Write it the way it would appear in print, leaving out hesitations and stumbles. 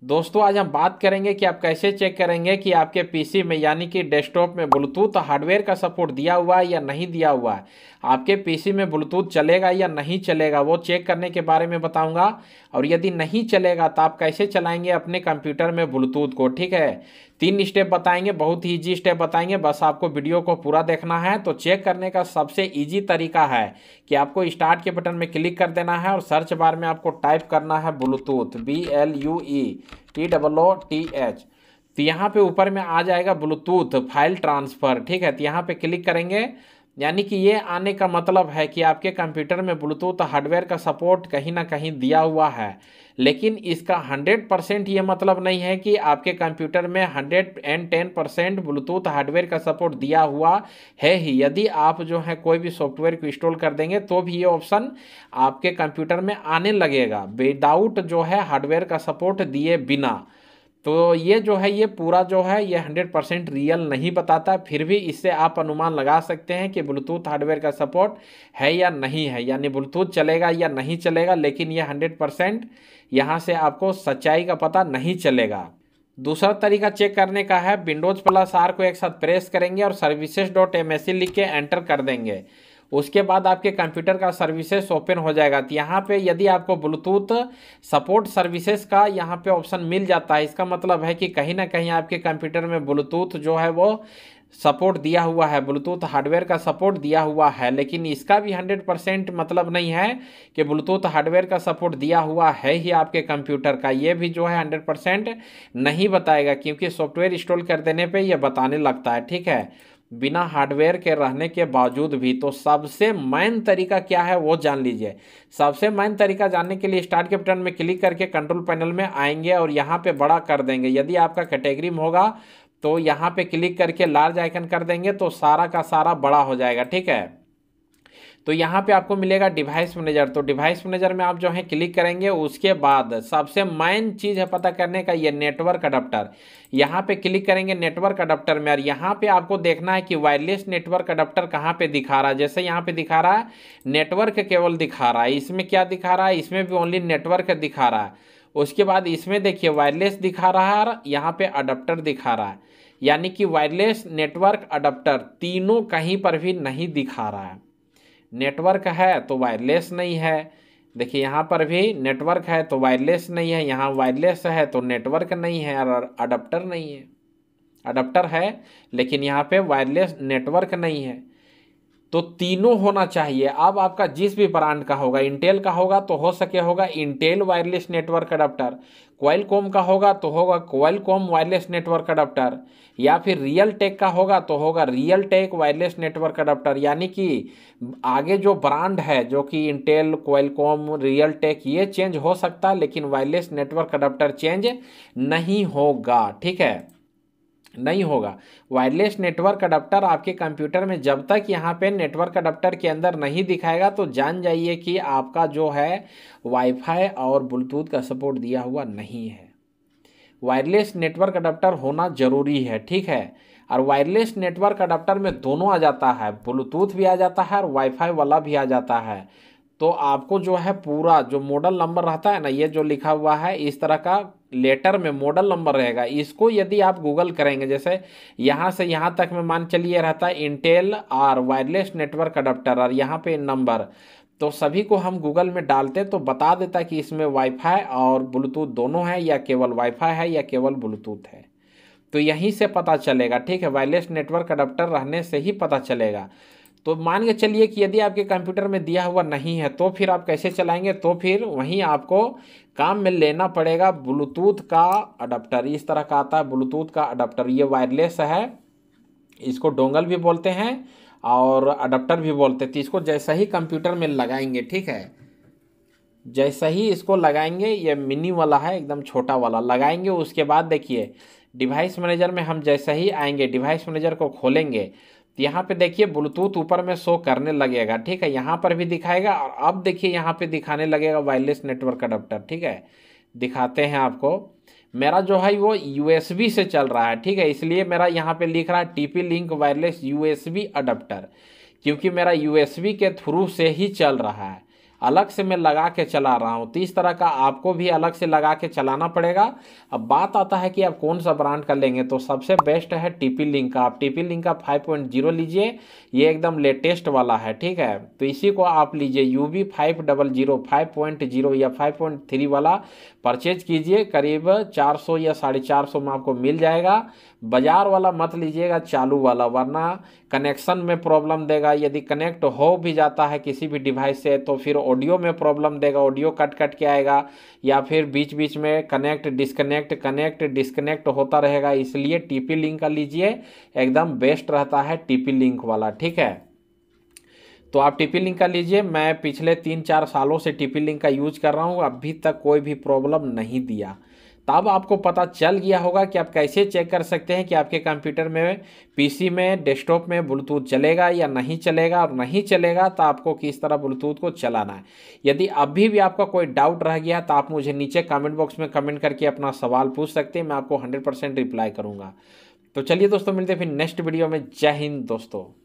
दोस्तों आज हम बात करेंगे कि आप कैसे चेक करेंगे कि आपके पीसी में यानी कि डेस्कटॉप में ब्लूटूथ हार्डवेयर का सपोर्ट दिया हुआ है या नहीं दिया हुआ है। आपके पीसी में ब्लूटूथ चलेगा या नहीं चलेगा वो चेक करने के बारे में बताऊंगा। और यदि नहीं चलेगा तो आप कैसे चलाएंगे अपने कंप्यूटर में ब्लूटूथ को। ठीक है, 3 स्टेप बताएंगे, बहुत ही ईजी स्टेप बताएंगे, बस आपको वीडियो को पूरा देखना है। तो चेक करने का सबसे ईजी तरीका है कि आपको स्टार्ट के बटन में क्लिक कर देना है और सर्च बार में आपको टाइप करना है ब्लूटूथ, BLUETOOTH। तो यहाँ पे ऊपर में आ जाएगा ब्लूटूथ फाइल ट्रांसफ़र। ठीक है, तो यहाँ पे क्लिक करेंगे, यानी कि ये आने का मतलब है कि आपके कंप्यूटर में ब्लूटूथ हार्डवेयर का सपोर्ट कहीं ना कहीं दिया हुआ है। लेकिन इसका 100% ये मतलब नहीं है कि आपके कंप्यूटर में 110% ब्लूटूथ हार्डवेयर का सपोर्ट दिया हुआ है ही। यदि आप जो है कोई भी सॉफ्टवेयर को इंस्टॉल कर देंगे तो भी ये ऑप्शन आपके कंप्यूटर में आने लगेगा विदाउट जो है हार्डवेयर का सपोर्ट दिए बिना। तो ये जो है ये पूरा जो है ये 100% रियल नहीं बताता, फिर भी इससे आप अनुमान लगा सकते हैं कि ब्लूटूथ हार्डवेयर का सपोर्ट है या नहीं है, यानी ब्लूटूथ चलेगा या नहीं चलेगा। लेकिन ये 100% यहाँ से आपको सच्चाई का पता नहीं चलेगा। दूसरा तरीका चेक करने का है, विंडोज प्लस आर को एक साथ प्रेस करेंगे और services.msc लिख के एंटर कर देंगे। उसके बाद आपके कंप्यूटर का सर्विसेज ओपन हो जाएगा। तो यहाँ पे यदि आपको ब्लूटूथ सपोर्ट सर्विसेज का यहाँ पे ऑप्शन मिल जाता है, इसका मतलब है कि कहीं ना कहीं आपके कंप्यूटर में ब्लूटूथ जो है वो सपोर्ट दिया हुआ है, ब्लूटूथ हार्डवेयर का सपोर्ट दिया हुआ है। लेकिन इसका भी 100% मतलब नहीं है कि ब्लूटूथ हार्डवेयर का सपोर्ट दिया हुआ है ही आपके कंप्यूटर का, ये भी जो है 100% नहीं बताएगा, क्योंकि सॉफ्टवेयर इंस्टॉल कर देने पे ये बताने लगता है। ठीक है, बिना हार्डवेयर के रहने के बावजूद भी। तो सबसे मेन तरीका क्या है वो जान लीजिए। सबसे मेन तरीका जानने के लिए स्टार्ट के बटन में क्लिक करके कंट्रोल पैनल में आएंगे और यहाँ पे बड़ा कर देंगे। यदि आपका कैटेगरी में होगा तो यहाँ पे क्लिक करके लार्ज आइकन कर देंगे तो सारा का सारा बड़ा हो जाएगा। ठीक है, तो यहाँ पे आपको मिलेगा डिवाइस मैनेजर। तो डिवाइस मैनेजर में आप जो है क्लिक करेंगे, उसके बाद सबसे मेन चीज़ है पता करने का, ये नेटवर्क अडाप्टर। यहाँ पे क्लिक करेंगे नेटवर्क अडाप्टर में, और यहाँ पे आपको देखना है कि वायरलेस नेटवर्क अडाप्टर कहाँ पे दिखा रहा है। जैसे यहाँ पे दिखा रहा है नेटवर्क केवल दिखा रहा है, इसमें क्या दिखा रहा है, इसमें भी ओनली नेटवर्क दिखा रहा है। उसके बाद इसमें देखिए वायरलेस दिखा रहा है और यहाँ पे अडाप्टर दिखा रहा है, यानी कि वायरलेस नेटवर्क अडाप्टर तीनों कहीं पर भी नहीं दिखा रहा है। नेटवर्क है तो वायरलेस नहीं है, देखिए यहाँ पर भी नेटवर्क है तो वायरलेस नहीं है, यहाँ वायरलेस है तो नेटवर्क नहीं है और अडाप्टर नहीं है। अडाप्टर है लेकिन यहाँ पे वायरलेस नेटवर्क नहीं है। तो तीनों होना चाहिए। अब आपका जिस भी ब्रांड का होगा, इंटेल का होगा तो हो सके होगा Intel wireless network adapter, Qualcomm का होगा तो होगा क्वालकॉम वायरलेस नेटवर्क अडाप्टर, या फिर रियल टेक का होगा तो होगा Realtek wireless network adapter. यानी कि आगे जो ब्रांड है जो कि इंटेल, क्वालकॉम, रियल टेक ये चेंज हो सकता है, लेकिन वायरलेस नेटवर्क अडाप्टर चेंज नहीं होगा। ठीक है, नहीं होगा। वायरलेस नेटवर्क अडाप्टर आपके कंप्यूटर में जब तक यहाँ पे नेटवर्क अडाप्टर के अंदर नहीं दिखाएगा तो जान जाइए कि आपका जो है वाईफाई और ब्लूटूथ का सपोर्ट दिया हुआ नहीं है। वायरलेस नेटवर्क अडाप्टर होना जरूरी है। ठीक है, और वायरलेस नेटवर्क अडाप्टर में दोनों आ जाता है, ब्लूटूथ भी आ जाता है और वाईफाई वाला भी आ जाता है। तो आपको जो है पूरा जो मॉडल नंबर रहता है ना, ये जो लिखा हुआ है इस तरह का लेटर में मॉडल नंबर रहेगा, इसको यदि आप गूगल करेंगे, जैसे यहाँ से यहाँ तक में मान चलिए रहता है इंटेल और वायरलेस नेटवर्क अडाप्टर और यहाँ पे नंबर, तो सभी को हम गूगल में डालते तो बता देता है कि इसमें वाईफाई और ब्लूटूथ दोनों है या केवल वाईफाई है या केवल ब्लूटूथ है। तो यहीं से पता चलेगा। ठीक है, वायरलेस नेटवर्क अडाप्टर रहने से ही पता चलेगा। तो मान के चलिए कि यदि आपके कंप्यूटर में दिया हुआ नहीं है तो फिर आप कैसे चलाएंगे, तो फिर वहीं आपको काम में लेना पड़ेगा ब्लूटूथ का अडाप्टर। इस तरह का आता है ब्लूटूथ का अडाप्टर, ये वायरलेस है, इसको डोंगल भी बोलते हैं और अडाप्टर भी बोलते हैं। तो इसको जैसा ही कंप्यूटर में लगाएंगे, ठीक है, जैसा ही इसको लगाएंगे, ये मिनी वाला है एकदम छोटा वाला लगाएंगे, उसके बाद देखिए डिवाइस मैनेजर में हम जैसे ही आएंगे, डिवाइस मैनेजर को खोलेंगे तो यहाँ पे देखिए ब्लूटूथ ऊपर में शो करने लगेगा। ठीक है, यहाँ पर भी दिखाएगा और अब देखिए यहाँ पे दिखाने लगेगा वायरलेस नेटवर्क अडाप्टर। ठीक है, दिखाते हैं आपको। मेरा जो है वो यूएसबी से चल रहा है। ठीक है, इसलिए मेरा यहाँ पे लिख रहा है TP link wireless USB adapter, क्योंकि मेरा यूएसबी के थ्रू से ही चल रहा है। अलग से मैं लगा के चला रहा हूँ, तो इस तरह का आपको भी अलग से लगा के चलाना पड़ेगा। अब बात आता है कि आप कौन सा ब्रांड का लेंगे, तो सबसे बेस्ट है TP Link का। आप TP Link का 5.0 लीजिए, ये एकदम लेटेस्ट वाला है, ठीक है। तो इसी को आप लीजिए, UV 500 5.0 या 5.3 वाला परचेज कीजिए, करीब 400 या 450 में आपको मिल जाएगा। बाजार वाला मत लीजिएगा, चालू वाला, वरना कनेक्शन में प्रॉब्लम देगा। यदि कनेक्ट हो भी जाता है किसी भी डिवाइस से तो फिर ऑडियो में प्रॉब्लम देगा, ऑडियो कट कट के आएगा, या फिर बीच बीच में कनेक्ट डिस्कनेक्ट होता रहेगा। इसलिए TP Link का लीजिए, एकदम बेस्ट रहता है TP Link वाला, ठीक है। तो आप TP Link का लीजिए। मैं पिछले 3-4 सालों से TP Link का यूज कर रहा हूँ, अभी तक कोई भी प्रॉब्लम नहीं दिया। तब आपको पता चल गया होगा कि आप कैसे चेक कर सकते हैं कि आपके कंप्यूटर में, PC में, डेस्कटॉप में ब्लूटूथ चलेगा या नहीं चलेगा, और नहीं चलेगा तो आपको किस तरह ब्लूटूथ को चलाना है। यदि अभी भी आपका कोई डाउट रह गया तो आप मुझे नीचे कमेंट बॉक्स में कमेंट करके अपना सवाल पूछ सकते हैं, मैं आपको 100% रिप्लाई करूँगा। तो चलिए दोस्तों, मिलते हैं फिर नेक्स्ट वीडियो में। जय हिंद दोस्तों।